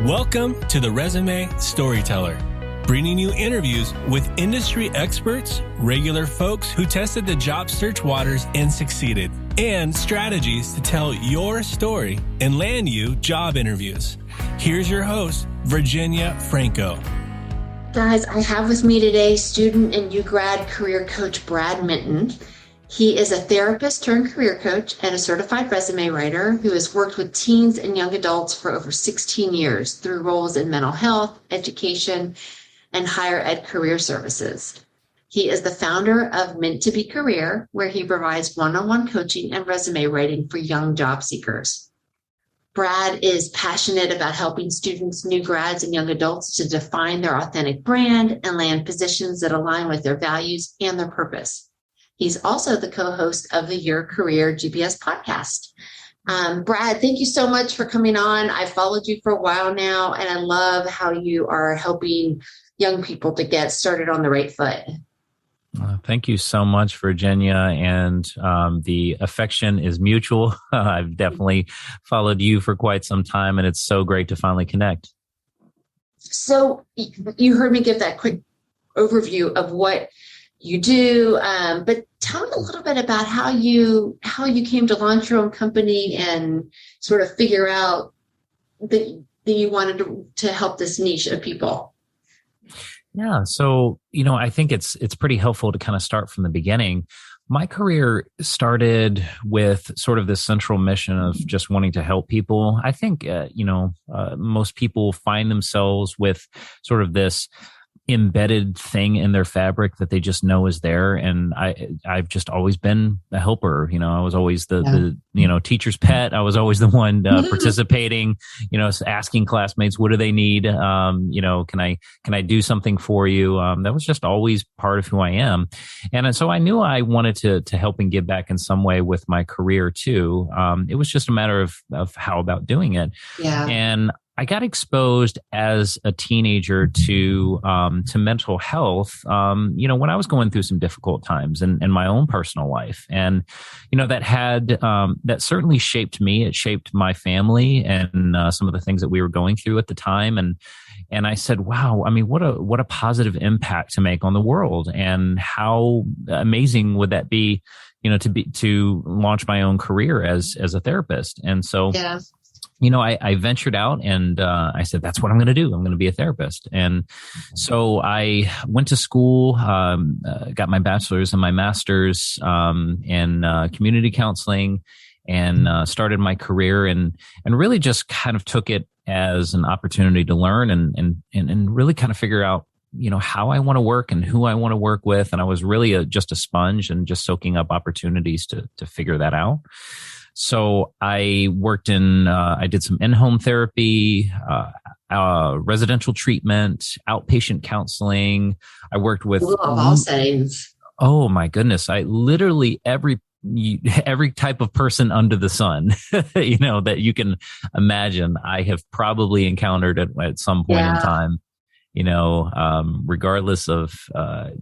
Welcome to the Resume Storyteller, bringing you interviews with industry experts, regular folks who tested the job search waters and succeeded, and strategies to tell your story and land you job interviews. Here's your host, Virginia Franco. Guys, I have with me today student and Grad career coach Brad Minton. He is a therapist turned career coach and a certified resume writer who has worked with teens and young adults for over 16 years through roles in mental health, education, and higher ed career services. He is the founder of Meant to Be Career, where he provides one-on-one coaching and resume writing for young job seekers. Brad is passionate about helping students, new grads, and young adults to define their authentic brand and land positions that align with their values and their purpose. He's also the co-host of the Your Career GPS podcast. Brad, thank you so much for coming on. I've followed you for a while now, and I love how you are helping young people to get started on the right foot. Thank you so much, Virginia. And the affection is mutual. I've definitely followed you for quite some time, and it's so great to finally connect. So you heard me give that quick overview of what you do, but tell me a little bit about how you came to launch your own company and sort of figure out that you wanted to help this niche of people. Yeah. So, I think it's pretty helpful to kind of start from the beginning. My career started with sort of this central mission of just wanting to help people. I think, most people find themselves with sort of this embedded thing in their fabric that they just know is there. And I've just always been a helper. I was always the teacher's pet. I was always the one participating, asking classmates, what do they need? Can I do something for you? That was just always part of who I am. And so I knew I wanted to help and give back in some way with my career too. It was just a matter of how about doing it. Yeah. And I got exposed as a teenager to mental health, when I was going through some difficult times in my own personal life. And, that certainly shaped me. It shaped my family and some of the things that we were going through at the time. And I said, wow, I mean, what a positive impact to make on the world. And how amazing would that be, to launch my own career as a therapist. And so, yeah. I ventured out and I said, that's what I'm going to do. I'm going to be a therapist. And so I went to school, got my bachelor's and my master's in community counseling, and started my career and really just kind of took it as an opportunity to learn and really kind of figure out, how I want to work and who I want to work with. And I was really just a sponge and just soaking up opportunities to figure that out. So I worked I did some in-home therapy, residential treatment, outpatient counseling. I worked with all settings. Oh my goodness. I literally every type of person under the sun, that you can imagine, I have probably encountered at some point in time. Regardless of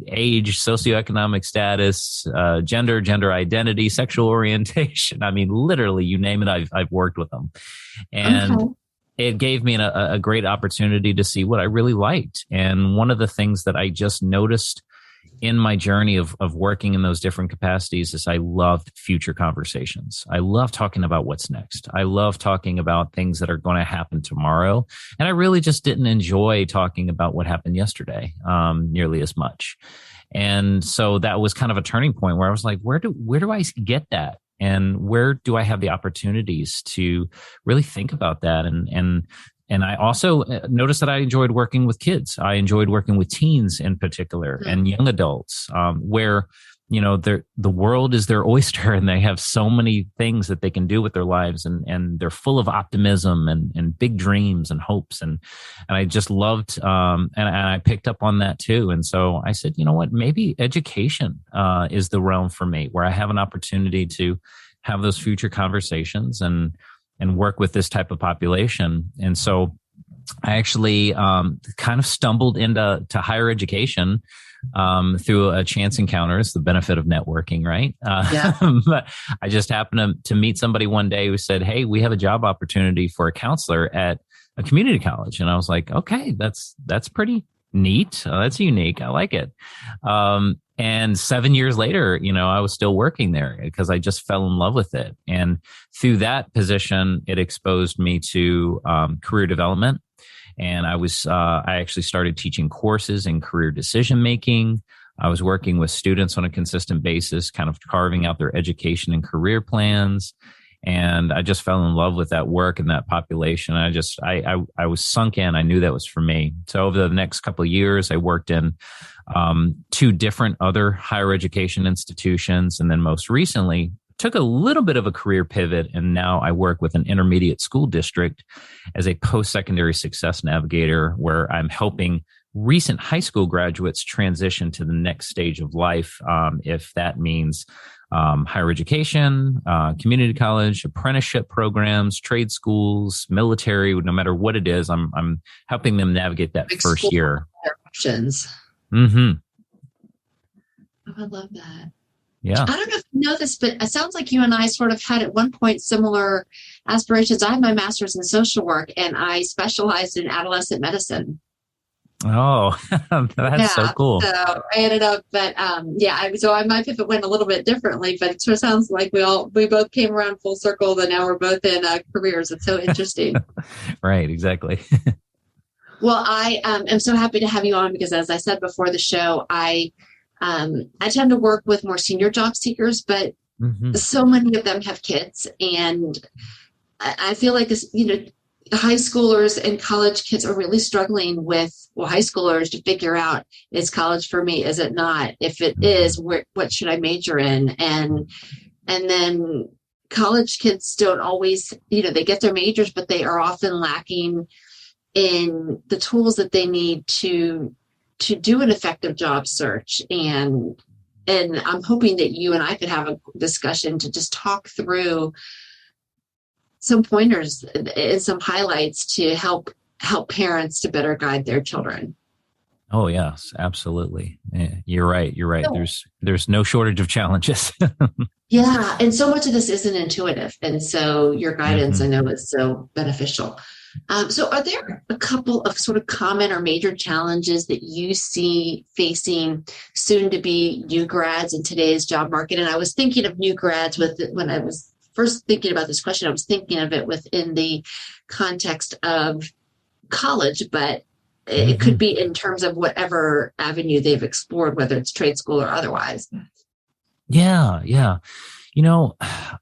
age, socioeconomic status, gender identity, sexual orientation. I mean, literally, you name it, I've worked with them. And it gave me a great opportunity to see what I really liked. And one of the things that I just noticed in my journey of working in those different capacities is I loved future conversations. I love talking about what's next. I love talking about things that are going to happen tomorrow. And I really just didn't enjoy talking about what happened yesterday nearly as much. And so that was kind of a turning point where I was like, where do I get that? And where do I have the opportunities to really think about that? And I also noticed that I enjoyed working with kids. I enjoyed working with teens in particular and young adults, where, the world is their oyster and they have so many things that they can do with their lives and they're full of optimism and big dreams and hopes. And I just loved, and I picked up on that too. And so I said, you know what, maybe education is the realm for me where I have an opportunity to have those future conversations and work with this type of population. And so I actually kind of stumbled into higher education through a chance encounter. It's the benefit of networking, right? But I just happened to meet somebody one day who said, hey, we have a job opportunity for a counselor at a community college. And I was like, okay, that's pretty neat. That's unique. I like it. And 7 years later, I was still working there because I just fell in love with it. And through that position, it exposed me to career development. And I actually started teaching courses in career decision making. I was working with students on a consistent basis, kind of carving out their education and career plans. And I just fell in love with that work and that population. I was sunk in. I knew that was for me. So over the next couple of years, I worked in 2 different other higher education institutions. And then most recently, took a little bit of a career pivot. And now I work with an intermediate school district as a post-secondary success navigator, where I'm helping recent high school graduates transition to the next stage of life. If that means higher education, community college, apprenticeship programs, trade schools, military, no matter what it is, I'm helping them navigate that first year. Options. Mm-hmm. Oh, I love that. Yeah. I don't know if you know this, but it sounds like you and I sort of had at one point similar aspirations. I have my master's in social work, and I specialized in adolescent medicine. Oh, that's so cool. So I ended up, but so my pivot went a little bit differently, but it sort of sounds like we both came around full circle, and now we're both in careers. It's so interesting. Right, exactly. Well, I am so happy to have you on because, as I said before the show, I tend to work with more senior job seekers, but so many of them have kids, and I feel like this, high schoolers and college kids are really struggling with, high schoolers to figure out, is college for me? Is it not? If it is, what should I major in? And then college kids don't always, they get their majors, but they are often lacking in the tools that they need to do an effective job search. And I'm hoping that you and I could have a discussion to just talk through some pointers and some highlights to help parents to better guide their children. Oh, yes, absolutely. You're right. There's no shortage of challenges. Yeah. And so much of this isn't intuitive. And so your guidance, I know, is so beneficial. So are there a couple of sort of common or major challenges that you see facing soon to be new grads in today's job market? And I was thinking of new grads when I was first thinking about this question, I was thinking of it within the context of college, but it could be in terms of whatever avenue they've explored, whether it's trade school or otherwise. Yeah. I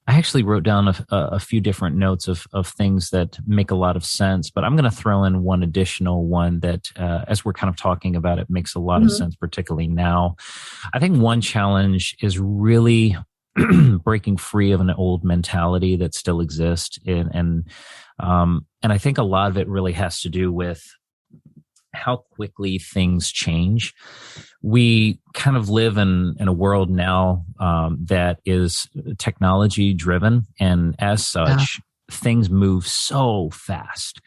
actually wrote down a few different notes of things that make a lot of sense, but I'm going to throw in one additional one that, as we're kind of talking about it, makes a lot of sense, particularly now. I think one challenge is really breaking free of an old mentality that still exists. And I think a lot of it really has to do with how quickly things change. We kind of live in a world now that is technology driven. And as such, things move so fast.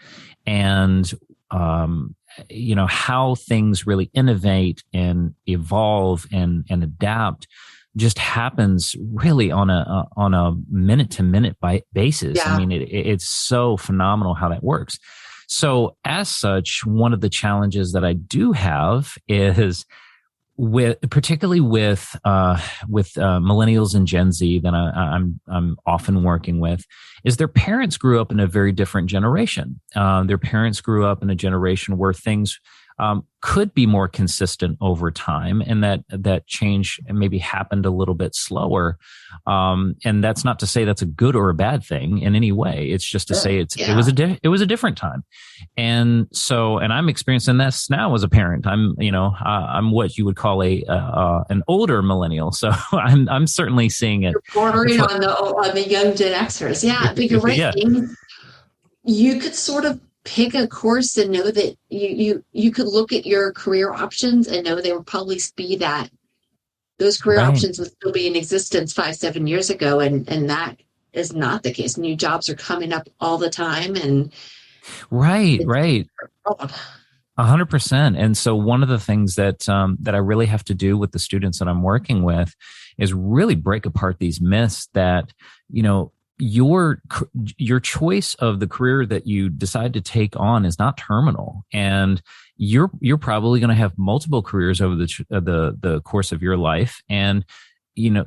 And, how things really innovate and evolve and adapt just happens really on a minute to minute basis. Yeah. I mean, it's so phenomenal how that works. So as such, one of the challenges that I do have is particularly with millennials and Gen Z that I'm often working with, is their parents grew up in a very different generation. Their parents grew up in a generation where things could be more consistent over time, and that change maybe happened a little bit slower. And that's not to say that's a good or a bad thing in any way. It's just to say it was a different time. And I'm experiencing this now as a parent. I'm what you would call an older millennial. So I'm certainly seeing it. You're bordering on the young Gen Xers. Yeah, but you're right. Yeah. You could sort of pick a course and know that you could look at your career options and know they would probably be that those career options would still be in existence 5-7 years ago. And that is not the case. New jobs are coming up all the time. And right. 100%. And so one of the things that I really have to do with the students that I'm working with is really break apart these myths that, your choice of the career that you decide to take on is not terminal, and you're probably going to have multiple careers over the course of your life. And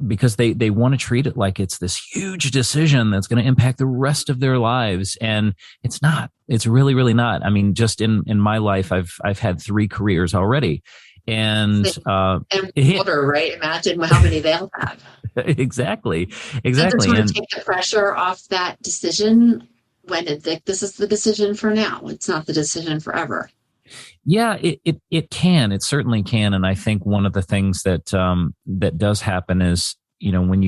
because they want to treat it like it's this huge decision that's going to impact the rest of their lives. And it's not. It's really, really not. I mean, just in my life, I've had 3 careers already. And older, right? Imagine how many they'll have. Exactly. And take the pressure off that decision when it's like, this is the decision for now. It's not the decision forever. Yeah, it can. It certainly can. And I think one of the things that does happen is, when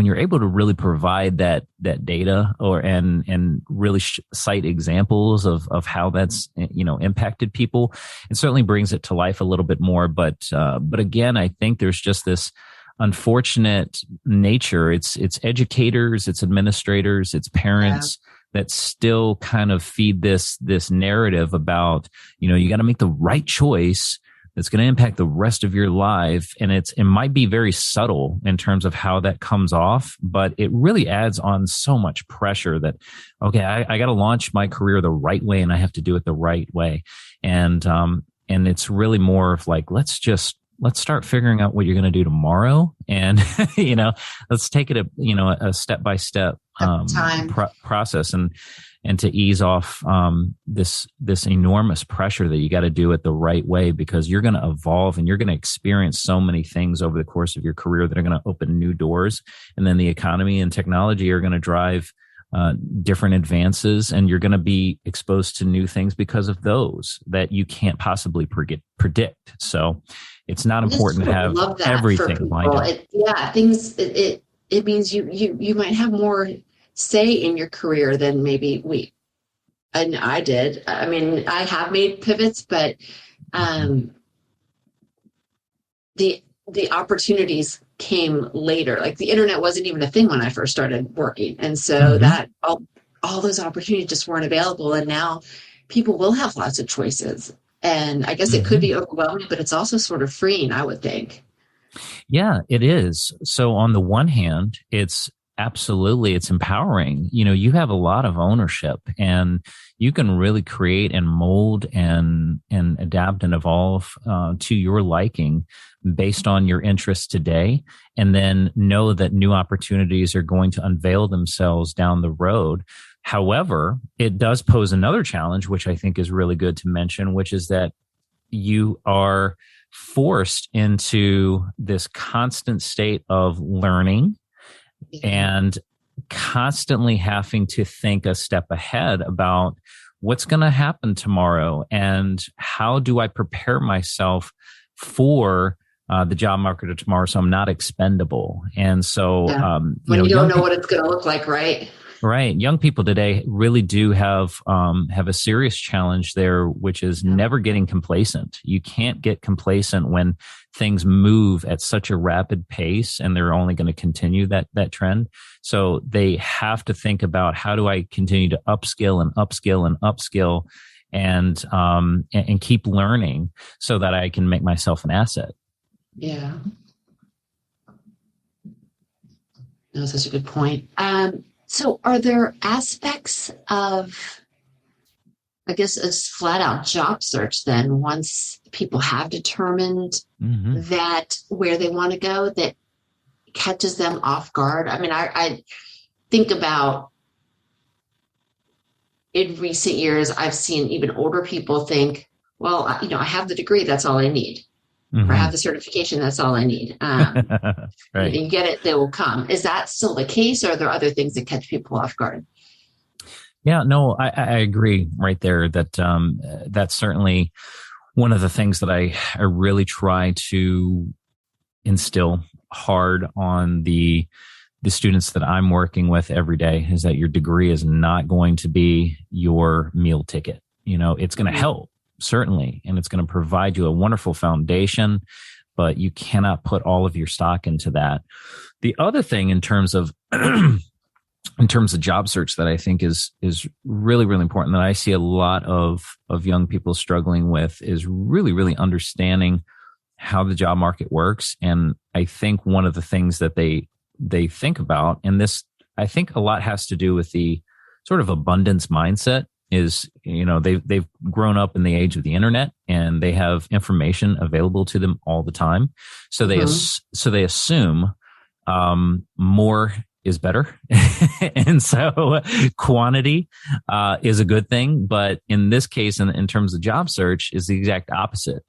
you're able to really provide that data and really cite examples of how that's impacted people, it certainly brings it to life a little bit more. But again, I think there's just this unfortunate nature. It's educators, it's administrators, it's parents that still kind of feed this narrative about, you got to make the right choice that's going to impact the rest of your life. And it might be very subtle in terms of how that comes off, but it really adds on so much pressure that, okay, I got to launch my career the right way, and I have to do it the right way. And it's really more of like, let's start figuring out what you're going to do tomorrow. And, let's take it a step-by-step process and to ease off this enormous pressure that you got to do it the right way, because you're going to evolve and you're going to experience so many things over the course of your career that are going to open new doors. And then the economy and technology are going to drive different advances, and you're going to be exposed to new things because of those that you can't possibly predict. So it's not important to have everything lined up. It means you might have more say in your career than maybe and I did. I mean, I have made pivots, but the opportunities came later. Like the internet wasn't even a thing when I first started working. And so that all those opportunities just weren't available. And now people will have lots of choices. And I guess it could be overwhelming, but it's also sort of freeing, I would think. Yeah, it is. So on the one hand, it's empowering. You have a lot of ownership, and you can really create and mold and adapt and evolve to your liking based on your interests today, and then know that new opportunities are going to unveil themselves down the road. However, it does pose another challenge, which I think is really good to mention, which is that you are forced into this constant state of learning and constantly having to think a step ahead about what's going to happen tomorrow and how do I prepare myself for the job market of tomorrow so I'm not expendable. And so when you don't know what it's going to look like, right? Right. Young people today really do have a serious challenge there, which is never getting complacent. You can't get complacent when things move at such a rapid pace, and they're only going to continue that trend. So they have to think about, how do I continue to upskill and upskill and upskill and keep learning so that I can make myself an asset. Yeah. That's such a good point. So are there aspects of, I guess, a flat out job search then, once people have determined that where they want to go, that catches them off guard? I mean, I think about, in recent years, I've seen even older people think, well, I have the degree, that's all I need. Or I have the certification, that's all I need. Right. You get it, they will come. Is that still the case, or are there other things that catch people off guard? Yeah, no, I agree right there that that's certainly one of the things that I really try to instill hard on the students that I'm working with every day, is that your degree is not going to be your meal ticket. It's going to help, certainly, and it's going to provide you a wonderful foundation, but you cannot put all of your stock into that. The other thing in terms of job search that I think is really, really important, that I see a lot of young people struggling with, is really, really understanding how the job market works. And I think one of the things that they think about, and this I think a lot has to do with the sort of abundance mindset. Is, they've grown up in the age of the internet, and they have information available to them all the time. So they assume more is better. And so quantity is a good thing. But in this case, in terms of job search, is the exact opposite.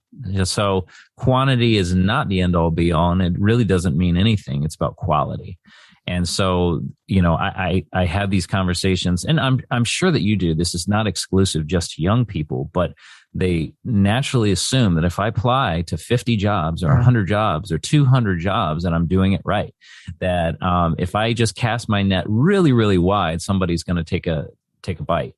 So quantity is not the end all be all, and it really doesn't mean anything. It's about quality. And so, I have these conversations, and I'm sure that you do. This is not exclusive just to young people, but they naturally assume that if I apply to 50 jobs or 100 jobs or 200 jobs, that I'm doing it right. That if I just cast my net really, really wide, somebody's going to take a bite.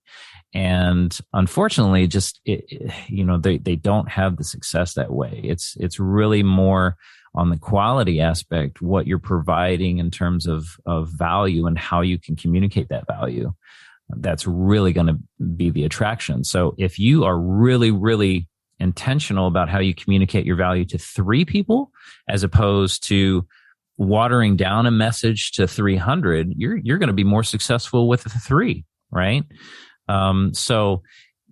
And unfortunately, they don't have the success that way. It's really more on the quality aspect, what you're providing in terms of value and how you can communicate that value. That's really going to be the attraction. So if you are really, really intentional about how you communicate your value to 3 people, as opposed to watering down a message to 300, you're going to be more successful with the 3, right? So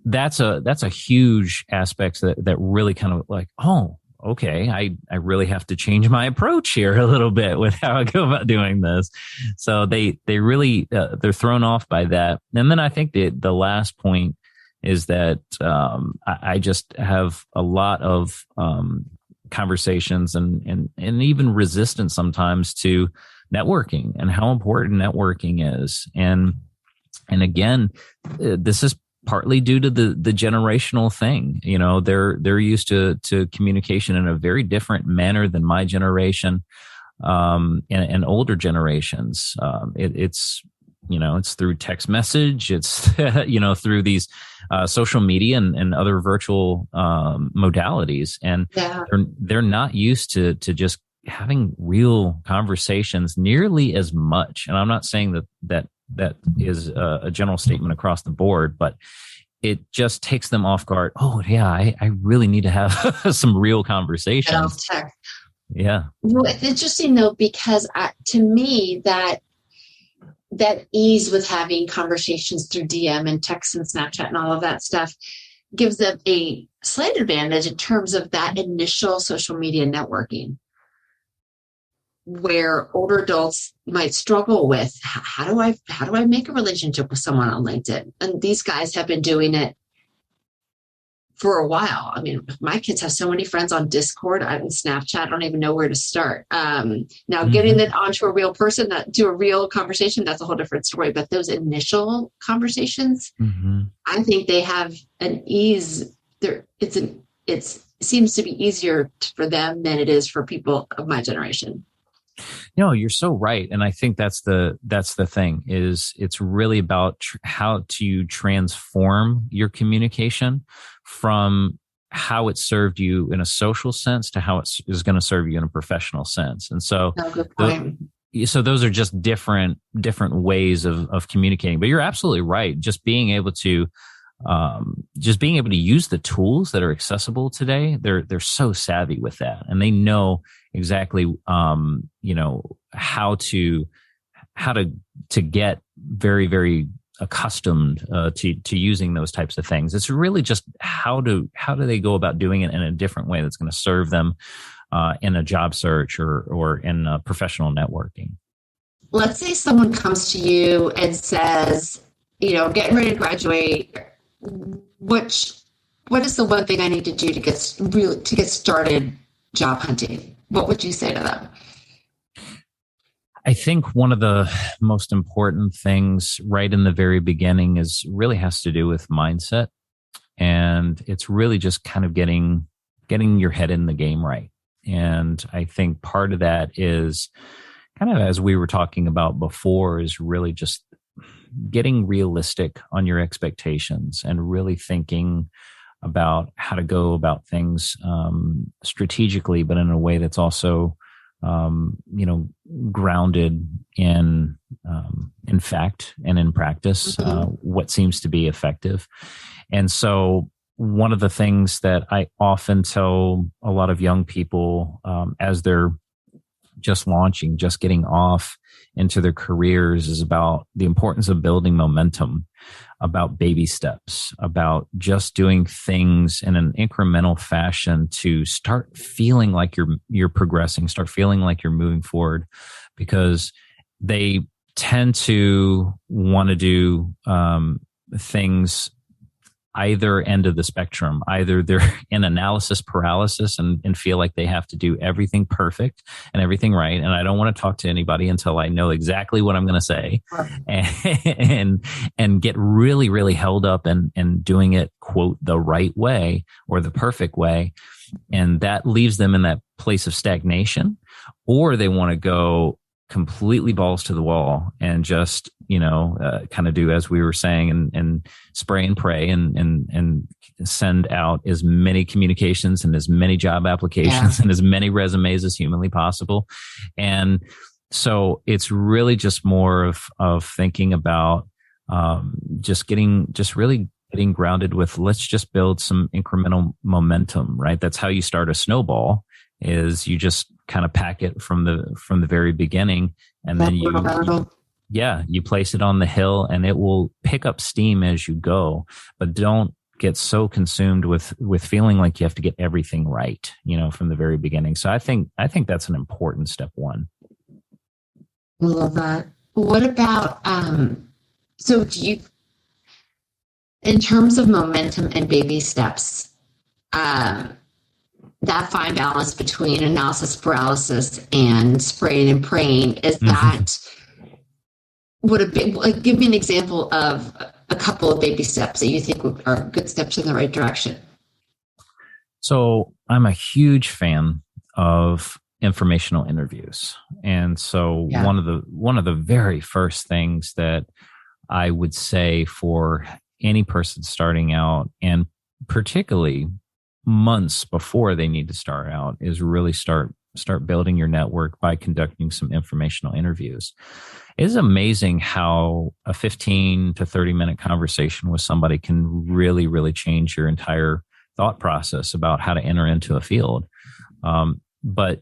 that's a huge aspect that really kind of like, oh, okay, I really have to change my approach here a little bit with how I go about doing this. So they really, they're thrown off by that. And then I think the last point is that, I just have a lot of, conversations and even resistance sometimes to networking and how important networking is. And again, this is partly due to the generational thing. They're used to communication in a very different manner than my generation, and older generations. It's through text message. It's, through these, social media and other virtual, modalities. And they're not used to just having real conversations nearly as much. And I'm not saying that is a general statement across the board, but it just takes them off guard. Oh yeah, I really need to have some real conversations. Yeah. Well, it's interesting though, because to me that ease with having conversations through DM and text and Snapchat and all of that stuff gives them a slight advantage in terms of that initial social media networking, where older adults might struggle with how do I make a relationship with someone on LinkedIn? And these guys have been doing it for a while. I mean, my kids have so many friends on Discord and Snapchat. I don't even know where to start. Now getting it onto a real person, to a real conversation, that's a whole different story. But those initial conversations, I think they have an ease there. It seems to be easier for them than it is for people of my generation. No, you're so right. And I think that's the thing is it's really about how to transform your communication from how it served you in a social sense to how it is going to serve you in a professional sense. And so, so those are just different ways of communicating, but you're absolutely right. Just being able to use the tools that are accessible today. They're so savvy with that, and they know exactly, how to get very, very accustomed to using those types of things. It's really just how do they go about doing it in a different way that's going to serve them in a job search or in professional networking. Let's say someone comes to you and says, getting ready to graduate. What is the one thing I need to do to get started job hunting? What would you say to them? I think one of the most important things right in the very beginning really has to do with mindset. And it's really just kind of getting your head in the game right. And I think part of that is kind of, as we were talking about before, is really just getting realistic on your expectations and really thinking about how to go about things strategically, but in a way that's also grounded in fact and in practice, what seems to be effective. And so one of the things that I often tell a lot of young people as they're just launching, just getting off into their careers is about the importance of building momentum, about baby steps, about just doing things in an incremental fashion to start feeling like you're progressing, start feeling like you're moving forward, because they tend to want to do things either end of the spectrum. Either they're in analysis paralysis and feel like they have to do everything perfect and everything right. And I don't want to talk to anybody until I know exactly what I'm going to say, and get really, really held up and doing it, quote, the right way or the perfect way. And that leaves them in that place of stagnation. Or they want to go completely balls to the wall and just, kind of do, as we were saying, and spray and pray and send out as many communications and as many job applications and as many resumes as humanly possible. And so it's really just more of thinking about really getting grounded with, let's just build some incremental momentum, right? That's how you start a snowball, is you just kind of pack it from the very beginning, and then you place it on the hill, and it will pick up steam as you go. But don't get so consumed with feeling like you have to get everything right, from the very beginning. So I think that's an important step one. I love that. What about so do you, in terms of momentum and baby steps, that fine balance between analysis paralysis and spraying and praying, is that give me an example of a couple of baby steps that you think are good steps in the right direction? So I'm a huge fan of informational interviews. And so one of the very first things that I would say for any person starting out, and particularly months before they need to start out, is really start building your network by conducting some informational interviews. It is amazing how a 15 to 30 minute conversation with somebody can really, really change your entire thought process about how to enter into a field. But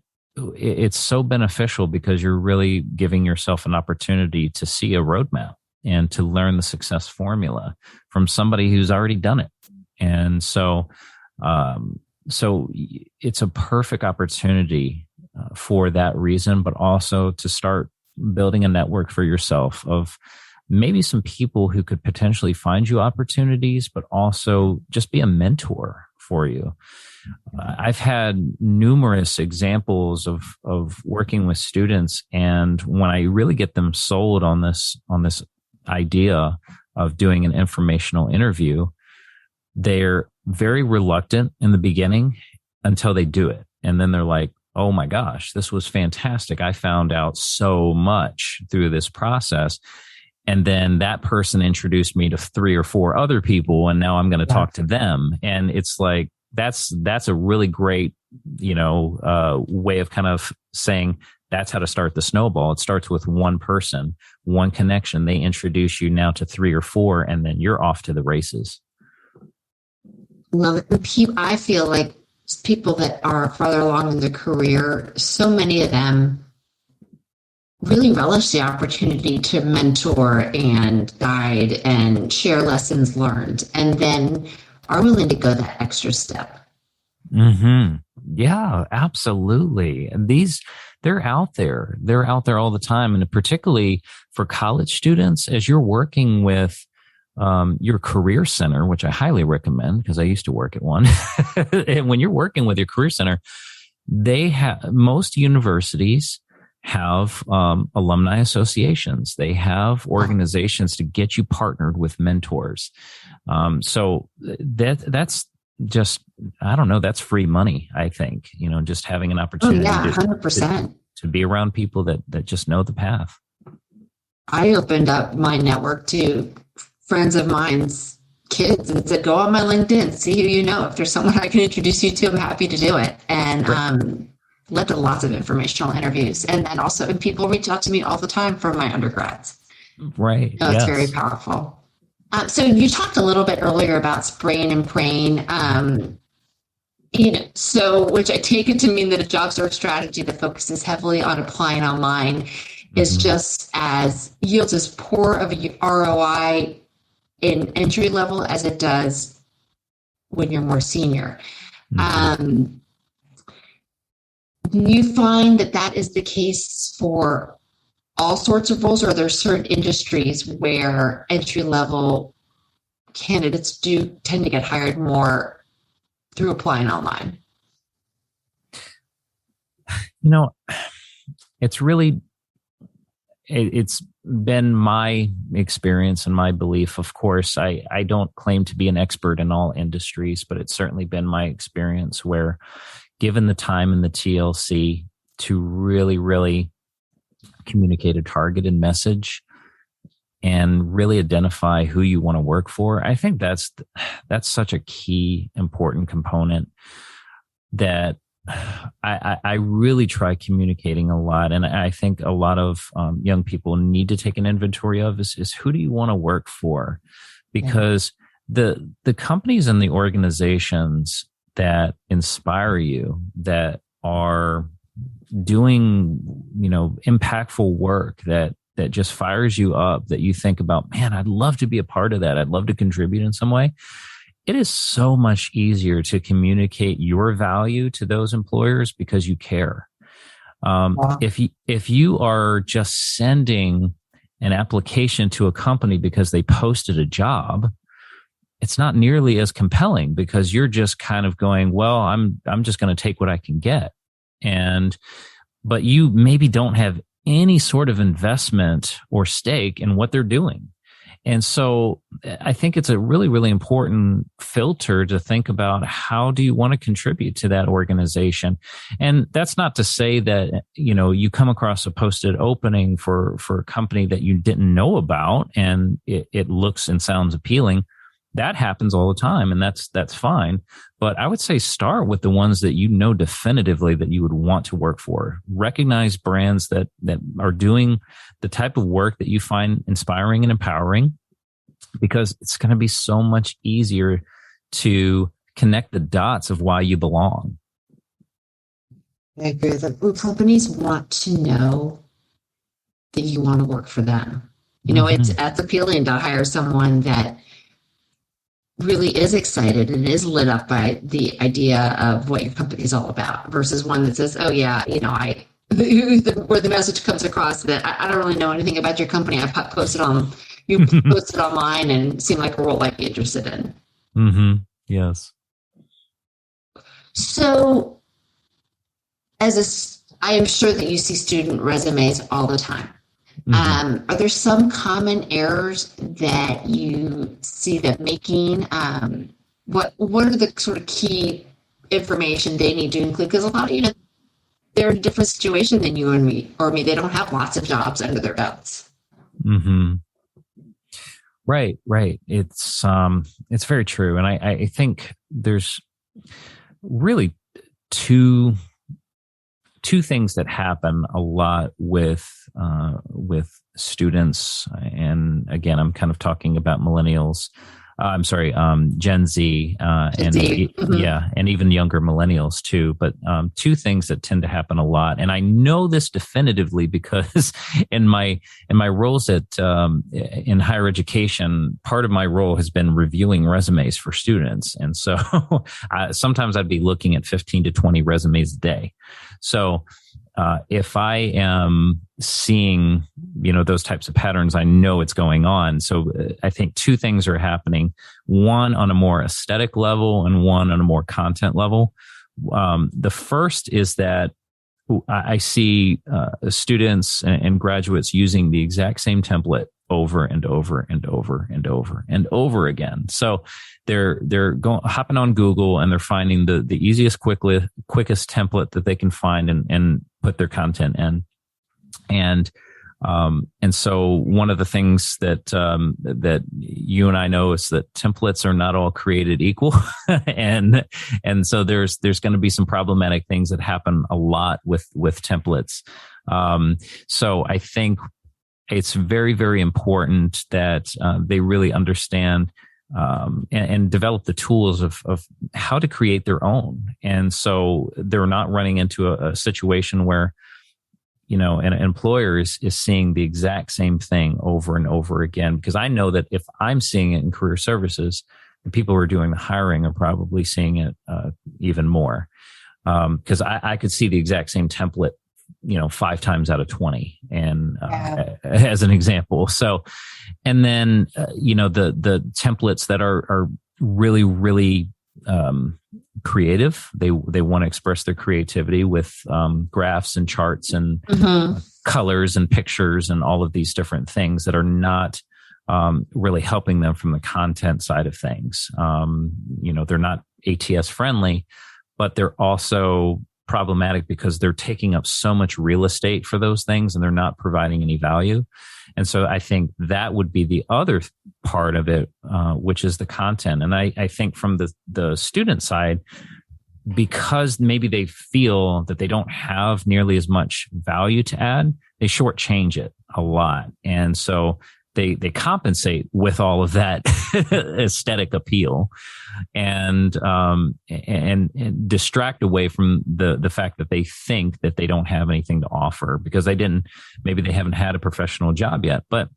it's so beneficial because you're really giving yourself an opportunity to see a roadmap and to learn the success formula from somebody who's already done it. And so it's a perfect opportunity for that reason, but also to start building a network for yourself of maybe some people who could potentially find you opportunities, but also just be a mentor for you. I've had numerous examples of working with students, and when I really get them sold on this idea of doing an informational interview, they're very reluctant in the beginning until they do it. And then they're like, oh my gosh, this was fantastic. I found out so much through this process. And then that person introduced me to 3 or 4 other people, and now I'm going to talk to them. And it's like, that's a really great, way of kind of saying that's how to start the snowball. It starts with one person, one connection. They introduce you now to 3 or 4, and then you're off to the races. Well, I feel like people that are farther along in their career, so many of them really relish the opportunity to mentor and guide and share lessons learned, and then are willing to go that extra step. Mm-hmm. Yeah, absolutely. And they're out there. They're out there all the time. And particularly for college students, as you're working with your career center, which I highly recommend because I used to work at one. And when you're working with your career center, most universities have alumni associations. They have organizations to get you partnered with mentors. So that's just, I don't know, that's free money, I think, just having an opportunity 100%. to be around people that just know the path. I opened up my network to friends of mine's kids and said, go on my LinkedIn, see who you know. If there's someone I can introduce you to, I'm happy to do it. And led to lots of informational interviews. And then also people reach out to me all the time from my undergrads. Right. So it's very powerful. So you talked a little bit earlier about spraying and praying. So which I take it to mean that a job search strategy that focuses heavily on applying online is just as yields as poor of a ROI in entry level as it does when you're more senior. Do you find that that is the case for all sorts of roles, or are there certain industries where entry level candidates do tend to get hired more through applying online? It's been my experience and my belief. Of course, I don't claim to be an expert in all industries, but it's certainly been my experience where, given the time in the TLC to really, really communicate a targeted message and really identify who you want to work for, I think that's such a key, important component that I really try communicating a lot. And I think a lot of young people need to take an inventory of is who do you want to work for? Because the companies and the organizations that inspire you, that are doing, impactful work that just fires you up, that you think about, man, I'd love to be a part of that. I'd love to contribute in some way. It is so much easier to communicate your value to those employers because you care. If you are just sending an application to a company because they posted a job, it's not nearly as compelling because you're just kind of going, well, I'm just going to take what I can get. But you maybe don't have any sort of investment or stake in what they're doing. And so I think it's a really, really important filter to think about, how do you want to contribute to that organization? And that's not to say that, you come across a posted opening for a company that you didn't know about and it looks and sounds appealing. That happens all the time, and that's fine. But I would say start with the ones that definitively that you would want to work for. Recognize brands that are doing the type of work that you find inspiring and empowering, because it's going to be so much easier to connect the dots of why you belong. I agree with that. Companies want to know that you want to work for them. It's appealing to hire someone that really is excited and is lit up by the idea of what your company is all about, versus one that says, oh yeah, where the message comes across that I don't really know anything about your company. You posted online and seemed like a role I'd be interested in. Mm-hmm. Yes. So I am sure that you see student resumes all the time. Mm-hmm. Are there some common errors that you see them making? What are the sort of key information they need to include? Because a lot of, they're in a different situation than you and me, or me. They don't have lots of jobs under their belts. Mm-hmm. Right. It's very true. And I think there's really two things that happen a lot with students. And again, I'm kind of talking about millennials. Gen Z, and even younger millennials too. But two things that tend to happen a lot, and I know this definitively because in my roles in higher education, part of my role has been reviewing resumes for students, and so sometimes I'd be looking at 15 to 20 resumes a day. So if I am seeing, those types of patterns, I know it's going on. So I think two things are happening, one on a more aesthetic level and one on a more content level. The first is that I see students and graduates using the exact same template over and over and over and over and over again. So they're hopping on Google and they're finding the easiest, quickest template that they can find and put their content in. And so one of the things that you and I know is that templates are not all created equal. and so there's going to be some problematic things that happen a lot with templates. So I think it's very, very important that they really understand and develop the tools of how to create their own. And so they're not running into a situation where, an employer is seeing the exact same thing over and over again. Because I know that if I'm seeing it in career services, the people who are doing the hiring are probably seeing it even more. Because I could see the exact same template, 5 times out of 20, and as an example. So, and then the templates that are really, really creative. They want to express their creativity with graphs and charts and colors and pictures and all of these different things that are not really helping them from the content side of things. They're not ATS friendly, but they're also problematic because they're taking up so much real estate for those things and they're not providing any value. And so I think that would be the other part of it, which is the content. And I think from the student side, because maybe they feel that they don't have nearly as much value to add, they shortchange it a lot. And so they compensate with all of that aesthetic appeal and distract away from the fact that they think that they don't have anything to offer because maybe they haven't had a professional job yet. But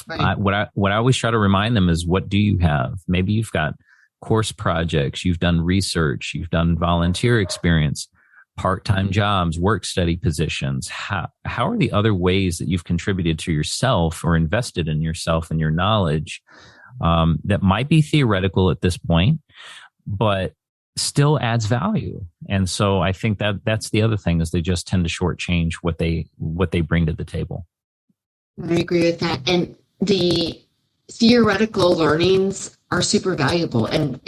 right. What I always try to remind them is, what do you have? Maybe you've got course projects, you've done research, you've done volunteer experience, part-time jobs, work study positions. How are the other ways that you've contributed to yourself or invested in yourself and your knowledge that might be theoretical at this point, but still adds value? And so I think that's the other thing, is they just tend to shortchange what they bring to the table. I agree with that. And the theoretical learnings are super valuable. And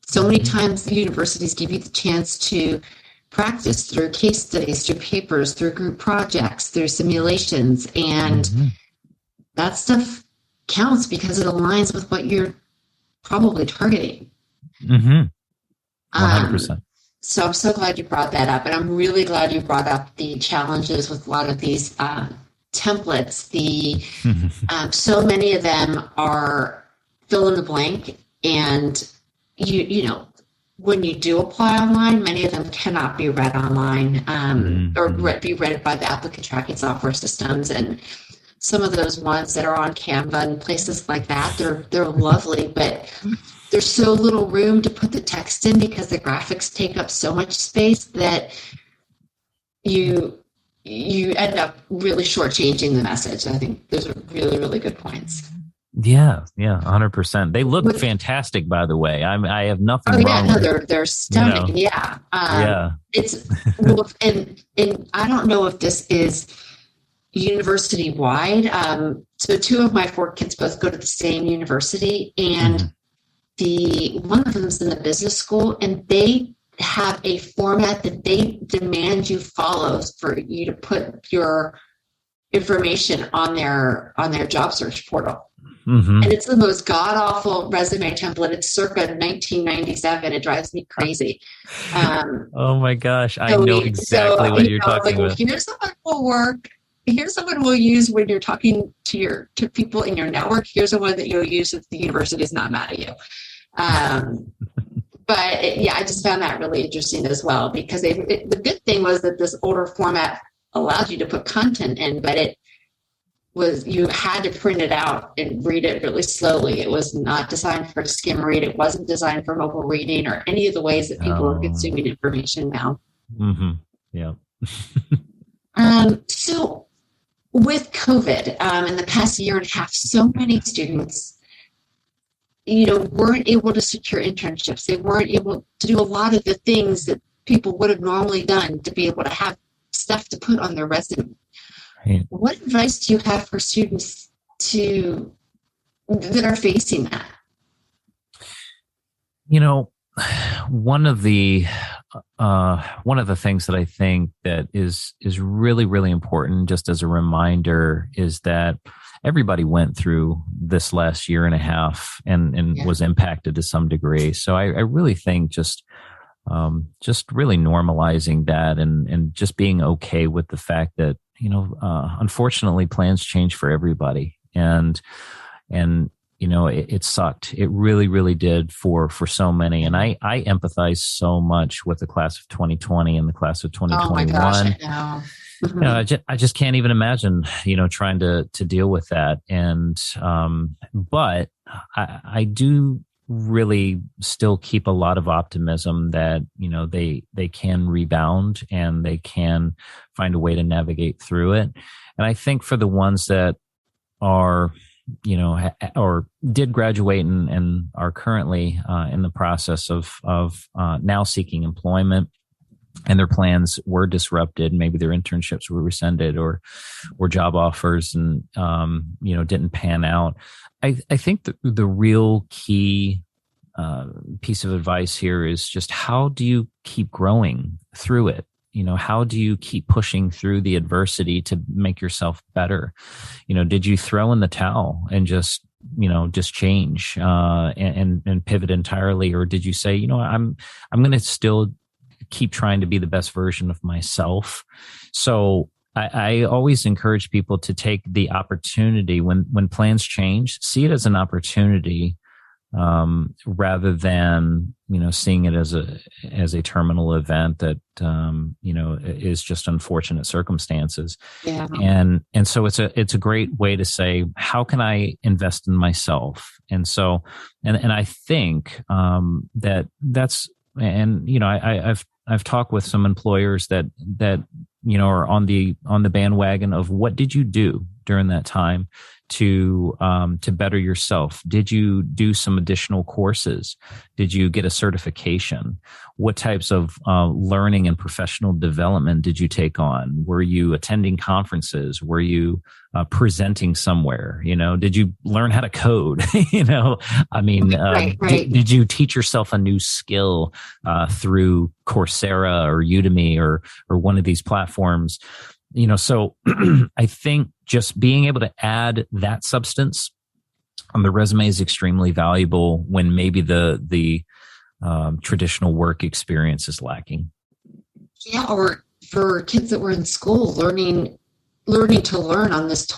so many times the universities give you the chance to practice through case studies, through papers, through group projects, through simulations. And that stuff counts because it aligns with what you're probably targeting. 100%. So I'm so glad you brought that up. And I'm really glad you brought up the challenges with a lot of these templates. So many of them are fill in the blank. And when you do apply online, many of them cannot be read online or be read by the applicant tracking software systems. And some of those ones that are on Canva and places like that, they're lovely, but there's so little room to put the text in because the graphics take up so much space that you end up really shortchanging the message. I think those are really, really good points. Yeah, 100%. They look fantastic, by the way. I have nothing wrong with they're stunning. It's and I don't know if this is university wide. So 2 of my 4 kids both go to the same university, and one of them is in the business school, and they have a format that they demand you follow for you to put your information on their job search portal. And it's the most god-awful resume template. It's circa 1997. It drives me crazy. Oh my gosh. I know exactly what you're talking about. Here's someone will work. Here's someone we'll use when you're talking to people in your network. Here's the one that you'll use if the university is not mad at you. But I just found that really interesting as well, because the good thing was that this older format allowed you to put content in, but you had to print it out and read it really slowly. It was not designed for skim read. It wasn't designed for mobile reading or any of the ways that people are consuming information now. Yeah. So with COVID, in the past year and a half, so many students, weren't able to secure internships. They weren't able to do a lot of the things that people would have normally done to be able to have stuff to put on their resume. Right. What advice do you have for students that are facing that? One of the things that I think that is really, really important, just as a reminder, is that everybody went through this last year and a half and was impacted to some degree. So I really think just really normalizing that and just being okay with the fact that, unfortunately plans change for everybody. And it sucked. It really, really did for so many. And I empathize so much with the class of 2020 and the class of 2021. Oh my gosh, I know. Mm-hmm. I just can't even imagine, trying to deal with that. And, but I do really still keep a lot of optimism that, they can rebound and they can find a way to navigate through it. And I think for the ones that are, or did graduate and are currently in the process of now seeking employment, and their plans were disrupted. Maybe their internships were rescinded or job offers and, didn't pan out. I think the real key piece of advice here is just how do you keep growing through it? How do you keep pushing through the adversity to make yourself better? Did you throw in the towel and just change and pivot entirely? Or did you say, I'm going to still keep trying to be the best version of myself? So I always encourage people to take the opportunity when plans change, see it as an opportunity, rather than, seeing it as a terminal event that, is just unfortunate circumstances. Yeah. And so it's a great way to say, how can I invest in myself? And so, and I think, I've talked with some employers that are on the bandwagon of what did you do during that time to better yourself? Did you do some additional courses? Did you get a certification? What types of learning and professional development did you take on? Were you attending conferences? Were you presenting somewhere? Did you learn how to code? Right. Did you teach yourself a new skill through Coursera or Udemy or one of these platforms? So I think just being able to add that substance on the resume is extremely valuable when maybe the traditional work experience is lacking. Yeah, or for kids that were in school learning to learn on this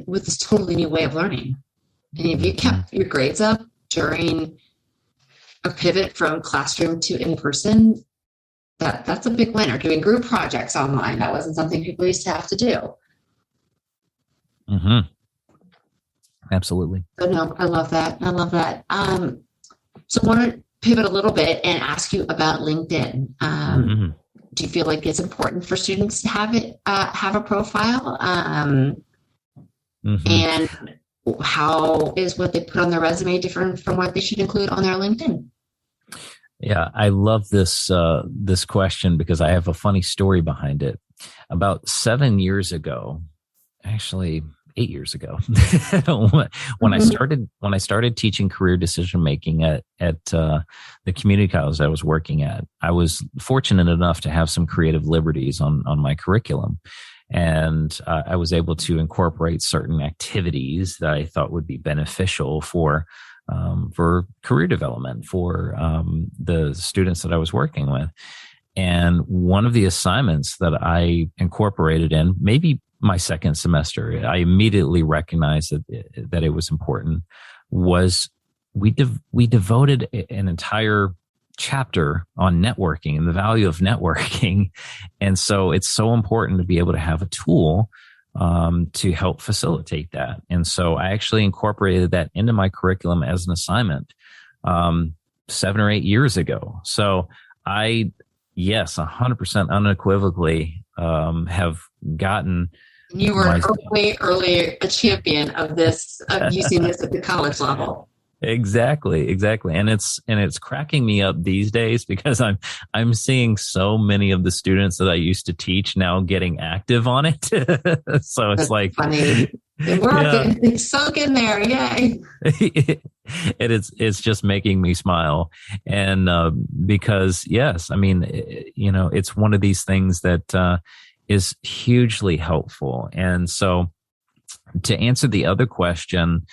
with this totally new way of learning. And if you kept your grades up during a pivot from classroom to in person, that's a big win. Or doing group projects online. That wasn't something people used to have to do. Mm-hmm. Absolutely. So no, I love that. So I want to pivot a little bit and ask you about LinkedIn. Do you feel like it's important for students to have a profile? And how is what they put on their resume different from what they should include on their LinkedIn? Yeah, I love this question because I have a funny story behind it. About 7 years ago, actually 8 years ago, when I started teaching career decision making at the community college I was working at, I was fortunate enough to have some creative liberties on my curriculum. And I was able to incorporate certain activities that I thought would be beneficial for career development for the students that I was working with. And one of the assignments that I incorporated in, maybe my second semester, I immediately recognized that it was important, was we devoted an entire chapter on networking and the value of networking. And so it's so important to be able to have a tool to help facilitate that. And so I actually incorporated that into my curriculum as an assignment 7 or 8 years ago. So yes, 100% unequivocally have gotten. You were way early a champion of this, of using this at the college level. Exactly. And it's cracking me up these days because I'm seeing so many of the students that I used to teach now getting active on it. So it's like funny. It's sunk in there. Yay. It's just making me smile. And because yes, I mean, it's one of these things that is hugely helpful. And so to answer the other question,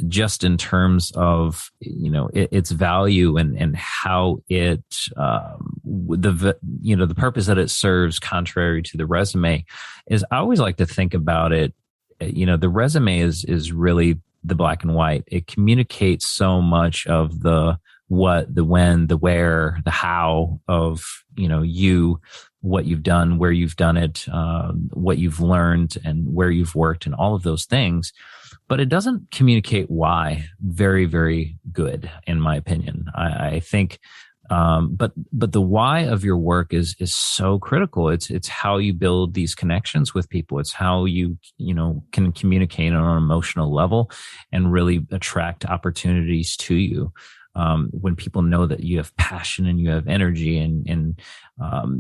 just in terms of, its value and how it, the purpose that it serves contrary to the resume is I always like to think about it. The resume is really the black and white. It communicates so much of the what, the when, the where, the how of, what you've done, where you've done it, what you've learned and where you've worked and all of those things. But it doesn't communicate why very, very good, in my opinion. I think, but the why of your work is so critical. It's how you build these connections with people. It's how you can communicate on an emotional level and really attract opportunities to you. When people know that you have passion and you have energy and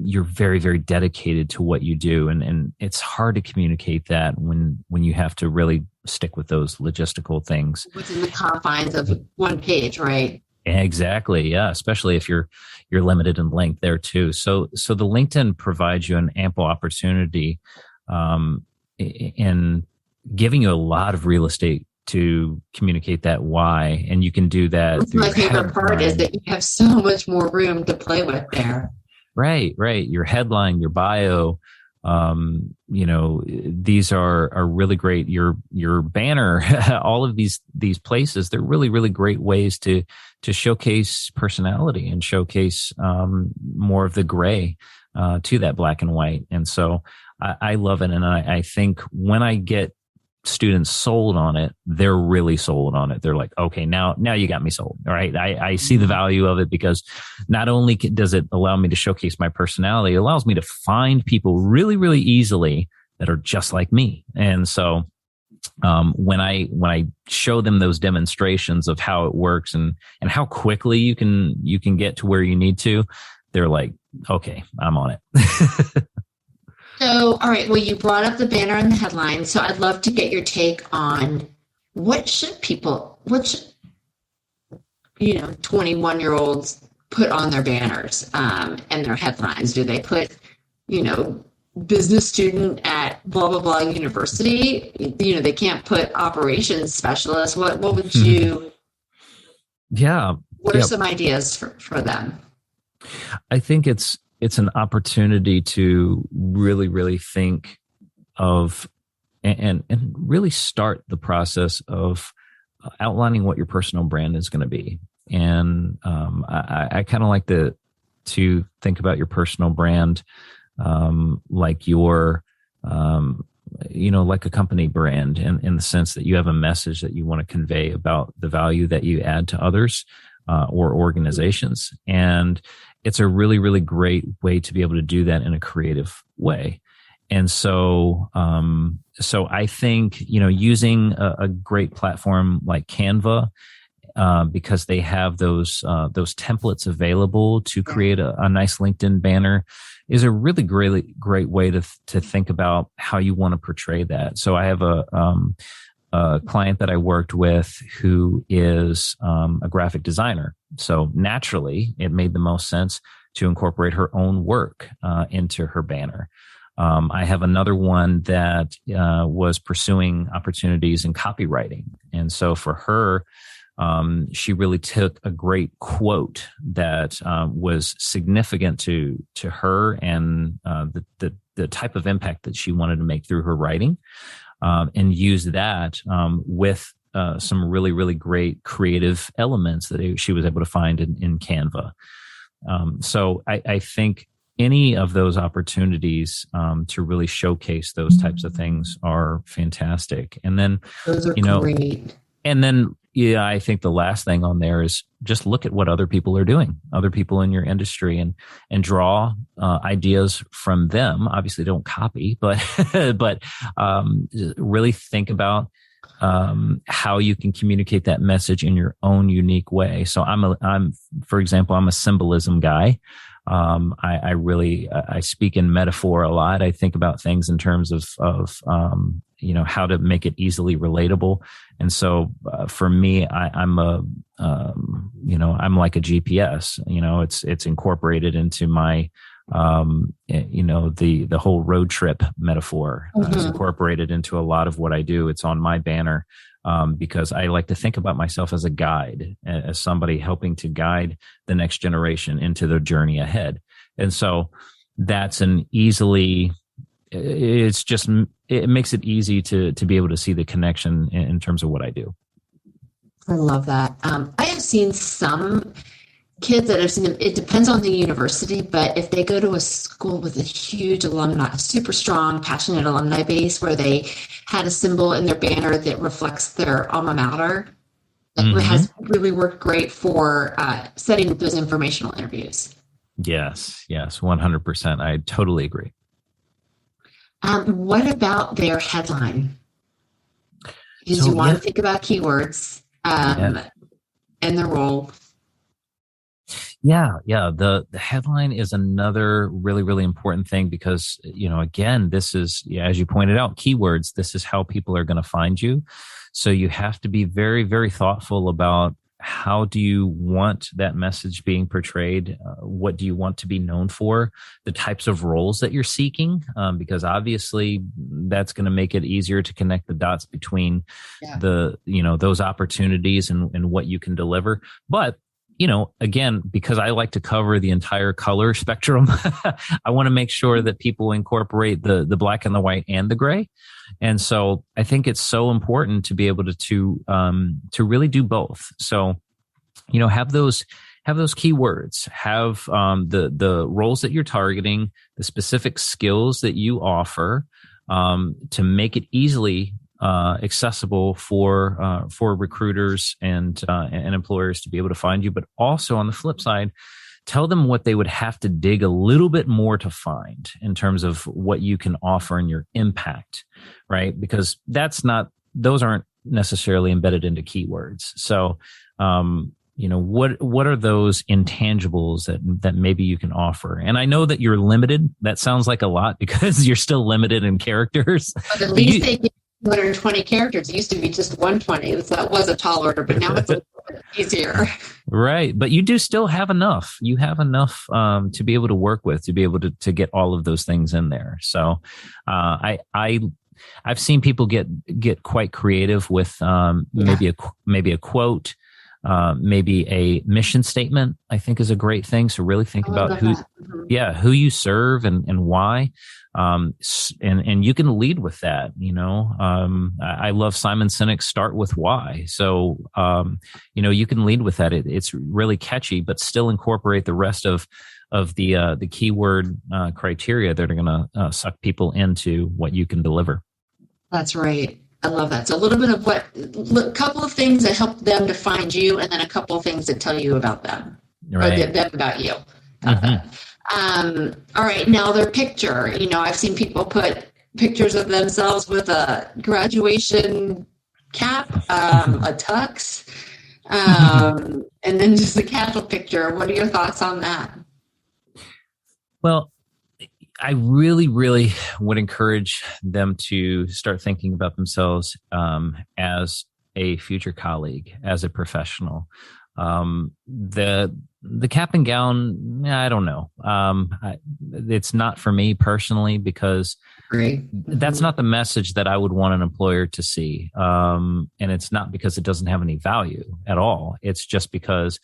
you're very, very dedicated to what you do. And it's hard to communicate that when you have to really stick with those logistical things. Within the confines of one page, right? Exactly. Yeah. Especially if you're limited in length there too. So the LinkedIn provides you an ample opportunity, in giving you a lot of real estate to communicate that why. And you can do that. That's my favorite part is that you have so much more room to play with there. Right. Your headline, your bio, these are really great. Your banner, all of these places, they're really, really great ways to showcase personality and showcase, more of the gray, to that black and white. And so I love it. And I think when I get students sold on it, they're really sold on it. They're like, okay, now you got me sold. All right. I see the value of it because not only does it allow me to showcase my personality, it allows me to find people really, really easily that are just like me. And so, when I show them those demonstrations of how it works and how quickly you can get to where you need to, they're like, okay, I'm on it. So, all right, well, you brought up the banner and the headline, so I'd love to get your take on what should 21-year-olds put on their banners and their headlines? Do they put, business student at blah, blah, blah university? They can't put operations specialist. What would you... Yeah. What are some ideas for them? I think it's an opportunity to really, really think of and really start the process of outlining what your personal brand is going to be. And I kind of like to think about your personal brand like your, like a company brand in the sense that you have a message that you want to convey about the value that you add to others or organizations. And it's a really, really great way to be able to do that in a creative way. And so, I think, using a great platform like Canva, because they have those templates available to create a nice LinkedIn banner is a really great way to think about how you want to portray that. So I have a client that I worked with who is a graphic designer. So naturally, it made the most sense to incorporate her own work into her banner. I have another one that was pursuing opportunities in copywriting. And so for her, she really took a great quote that was significant to her and the type of impact that she wanted to make through her writing. And use that with some really, really great creative elements that she was able to find in Canva. So I think any of those opportunities to really showcase those types of things are fantastic. And then, those are great. And then, I think the last thing on there is just look at what other people are doing, other people in your industry, and draw ideas from them. Obviously, don't copy, but really think about how you can communicate that message in your own unique way. So for example, I'm a symbolism guy. I speak in metaphor a lot. I think about things in terms of how to make it easily relatable. And so, for me, I'm like a GPS, it's incorporated into my, the whole road trip metaphor is incorporated into a lot of what I do. It's on my banner. Because I like to think about myself as a guide, as somebody helping to guide the next generation into the journey ahead. And so that's it makes it easy to be able to see the connection in terms of what I do. I love that. I have seen some kids that have seen them. It depends on the university, but if they go to a school with a huge alumni, super strong, passionate alumni base where they had a symbol in their banner that reflects their alma mater, that has really worked great for setting up those informational interviews. Yes, 100%. I totally agree. What about their headline? Because you want to think about keywords and their role. Yeah. The headline is another really, really important thing because, again, this is, as you pointed out, keywords. This is how people are going to find you. So you have to be very, very thoughtful about how do you want that message being portrayed? What do you want to be known for? The types of roles that you're seeking, because obviously that's going to make it easier to connect the dots between those opportunities and what you can deliver. But again, because I like to cover the entire color spectrum, I want to make sure that people incorporate the black and the white and the gray. And so I think it's so important to be able to really do both. So, have those keywords, have the roles that you're targeting, the specific skills that you offer, to make it easily accessible for recruiters and employers to be able to find you. But also on the flip side, tell them what they would have to dig a little bit more to find in terms of what you can offer and your impact, right? Because those aren't necessarily embedded into keywords. So, what are those intangibles that maybe you can offer? And I know that you're limited. That sounds like a lot because you're still limited in characters. But at least they give 220 characters. It used to be just 120. So that was a tall order, but now it's a little bit easier. Right. But you do still have enough. You have enough to be able to work with, to be able to get all of those things in there. So I've seen people get quite creative with maybe a quote, maybe a mission statement, I think is a great thing. So really think about who you serve and why. And you can lead with that, I love Simon Sinek's Start With Why. So, you can lead with that. It's really catchy, but still incorporate the rest of the keyword criteria that are going to suck people into what you can deliver. That's right. I love that. So a little bit of a couple of things that help them to find you, and then a couple of things that tell you about them, right? Or them about you. All right. Now their picture, I've seen people put pictures of themselves with a graduation cap, a tux, and then just a casual picture. What are your thoughts on that? Well, I really, really would encourage them to start thinking about themselves as a future colleague, as a professional. The cap and gown, I don't know. It's not for me personally because that's not the message that I would want an employer to see. And it's not because it doesn't have any value at all. It's just because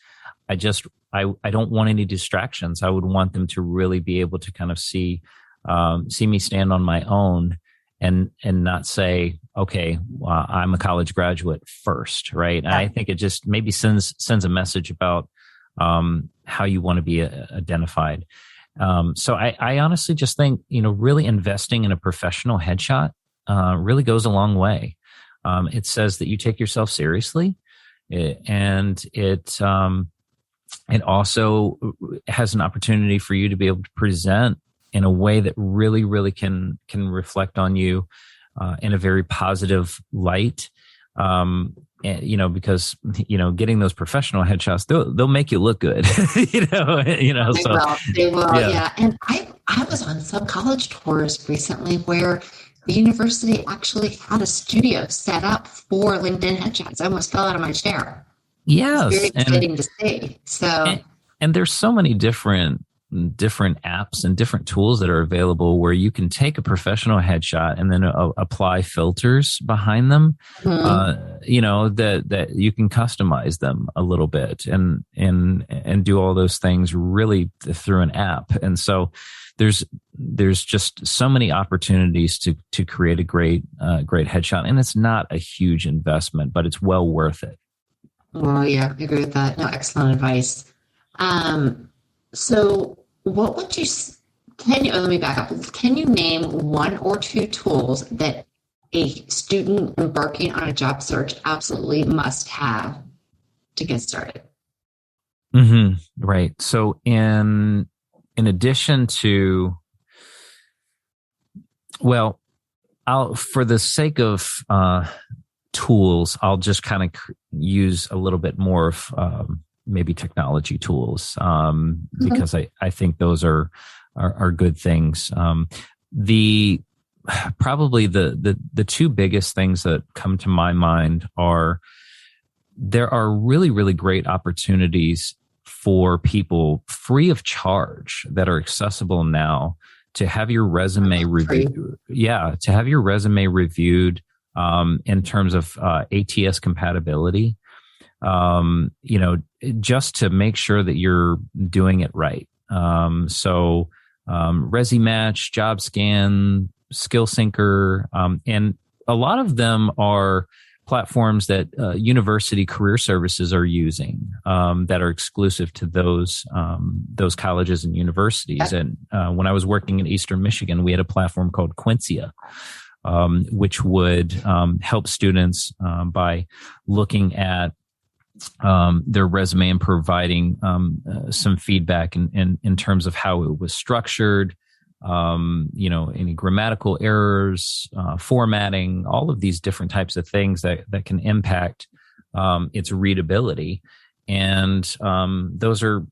I don't want any distractions. I would want them to really be able to kind of see me stand on my own and not say, okay, I'm a college graduate first, right? Yeah. I think it just maybe sends a message about how you want to be identified. So I honestly just think, really investing in a professional headshot really goes a long way. It says that you take yourself seriously, and it also has an opportunity for you to be able to present in a way that really, really can reflect on you in a very positive light. And, because getting those professional headshots, they'll make you look good. They will. Yeah. And I was on some college tours recently where the university actually had a studio set up for LinkedIn headshots. I almost fell out of my chair. Yes. It's very exciting to see. So, and there's so many different apps and different tools that are available where you can take a professional headshot and then apply filters behind them, that you can customize them a little bit and do all those things really through an app. And so there's just so many opportunities to create a great headshot, and it's not a huge investment, but it's well worth it. Well, yeah, I agree with that. No, excellent advice. So what would you, can you, let me back up. Can you name one or two tools that a student embarking on a job search absolutely must have to get started? Right. So in addition to, well, I'll, for the sake of tools, I'll just kind of use a little bit more of maybe technology tools because I think those are good things. The probably the two biggest things that come to my mind are there are really, really great opportunities for people free of charge that are accessible now to have your resume reviewed. Yeah, to have your resume reviewed in terms of ATS compatibility, just to make sure that you're doing it right. So ResiMatch, JobScan, SkillSyncer, and a lot of them are platforms that university career services are using that are exclusive to those colleges and universities. And when I was working in Eastern Michigan, we had a platform called Quincia, which would help students by looking at their resume and providing some feedback in terms of how it was structured, any grammatical errors, formatting, all of these different types of things that can impact its readability. And those are,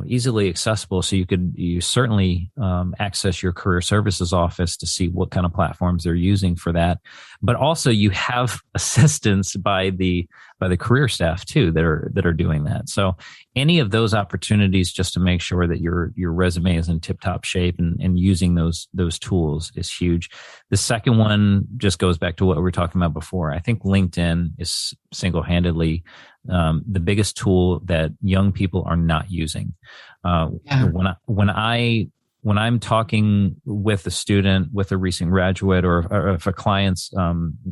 easily accessible. So you certainly access your career services office to see what kind of platforms they're using for that. But also you have assistance by the career staff too that are doing that. So any of those opportunities just to make sure that your resume is in tip-top shape and using those tools is huge. The second one just goes back to what we were talking about before. I think LinkedIn is single-handedly the biggest tool that young people are not using. When I'm talking with a student, with a recent graduate, or if a client's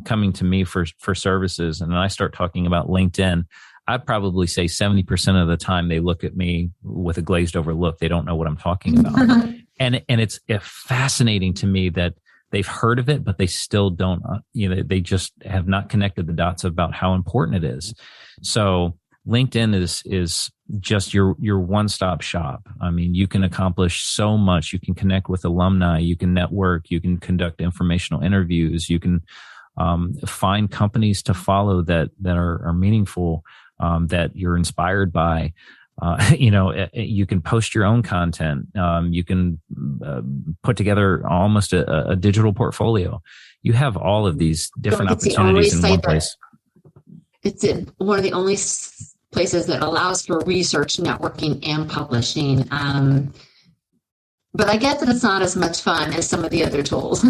coming to me for services, and I start talking about LinkedIn, I'd probably say 70% of the time they look at me with a glazed over look. They don't know what I'm talking about. And it's fascinating to me that they've heard of it, but they still don't, they just have not connected the dots about how important it is. So LinkedIn is just your one-stop shop. I mean, you can accomplish so much. You can connect with alumni, you can network, you can conduct informational interviews, you can find companies to follow that are meaningful, that you're inspired by. You can post your own content. You can put together almost a digital portfolio. You have all of these different opportunities in one place. It's one of the only places that allows for research, networking, and publishing. But I get that it's not as much fun as some of the other tools.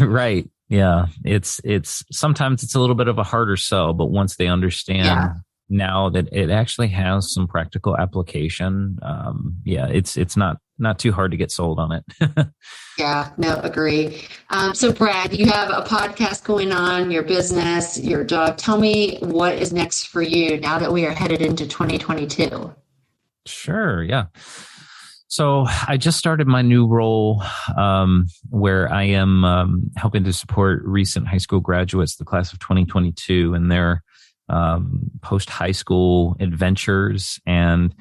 Right. Yeah. It's sometimes it's a little bit of a harder sell, but once they understand now that it actually has some practical application, it's not too hard to get sold on it. Yeah, no, agree. So Brad, you have a podcast going on, your business, your job. Tell me what is next for you now that we are headed into 2022. Sure. Yeah. So I just started my new role where I am helping to support recent high school graduates, the class of 2022, and their post-high school adventures. And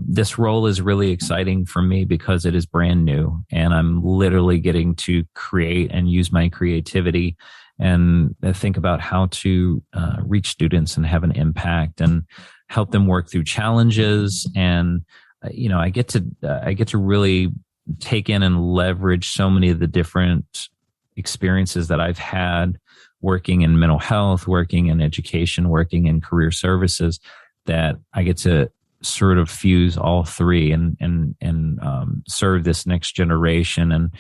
this role is really exciting for me because it is brand new, and I'm literally getting to create and use my creativity and think about how to reach students and have an impact and help them work through challenges. And I get to really take in and leverage so many of the different experiences that I've had working in mental health, working in education, working in career services, that I get to sort of fuse all three and serve this next generation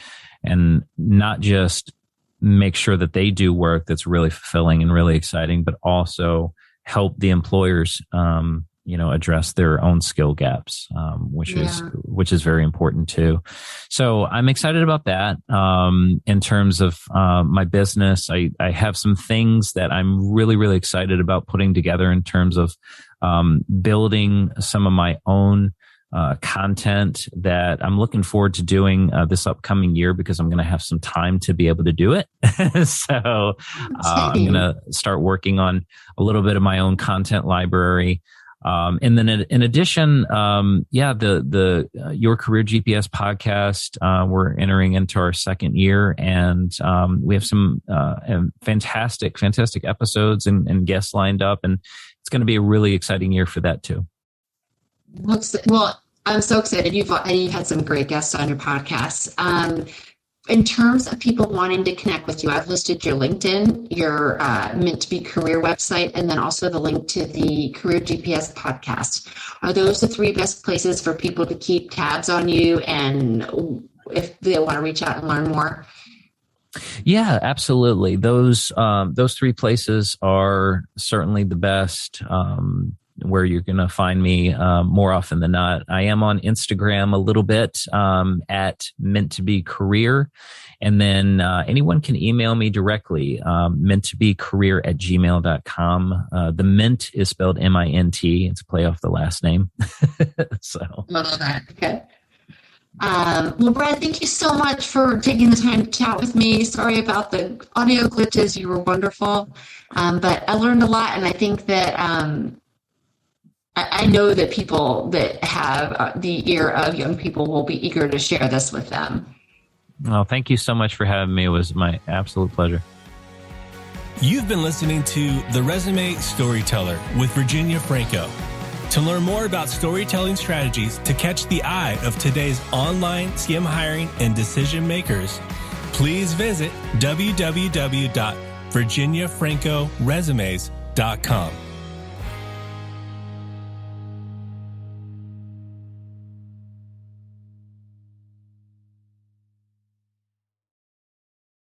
and not just make sure that they do work that's really fulfilling and really exciting, but also help the employers, address their own skill gaps, which is very important too. So I'm excited about that. In terms of my business, I have some things that I'm really, really excited about putting together in terms of building some of my own content that I'm looking forward to doing this upcoming year, because I'm going to have some time to be able to do it. So I'm going to start working on a little bit of my own content library. And then in addition, the Your Career GPS podcast, we're entering into our second year, and we have some fantastic episodes and guests lined up, and it's going to be a really exciting year for that too. Well, I'm so excited. You've had some great guests on your podcast. In terms of people wanting to connect with you, I've listed your LinkedIn, your Meant to Be Career website, and then also the link to the Career GPS podcast. Are those the three best places for people to keep tabs on you, and if they want to reach out and learn more? Yeah, absolutely. Those three places are certainly the best, where you're going to find me more often than not. I am on Instagram a little bit at Meant to Be Career. And then anyone can email me directly, menttobecareer@gmail.com. The Mint is spelled MINT. It's a play off the last name. So. Love that. Okay. Well, Brad, thank you so much for taking the time to chat with me. Sorry about the audio glitches. You were wonderful. But I learned a lot, and I think that I know that people that have the ear of young people will be eager to share this with them. Well, thank you so much for having me. It was my absolute pleasure. You've been listening to The Resume Storyteller with Virginia Franco. To learn more about storytelling strategies to catch the eye of today's online skim hiring and decision makers, please visit www.virginiafrancoresumes.com.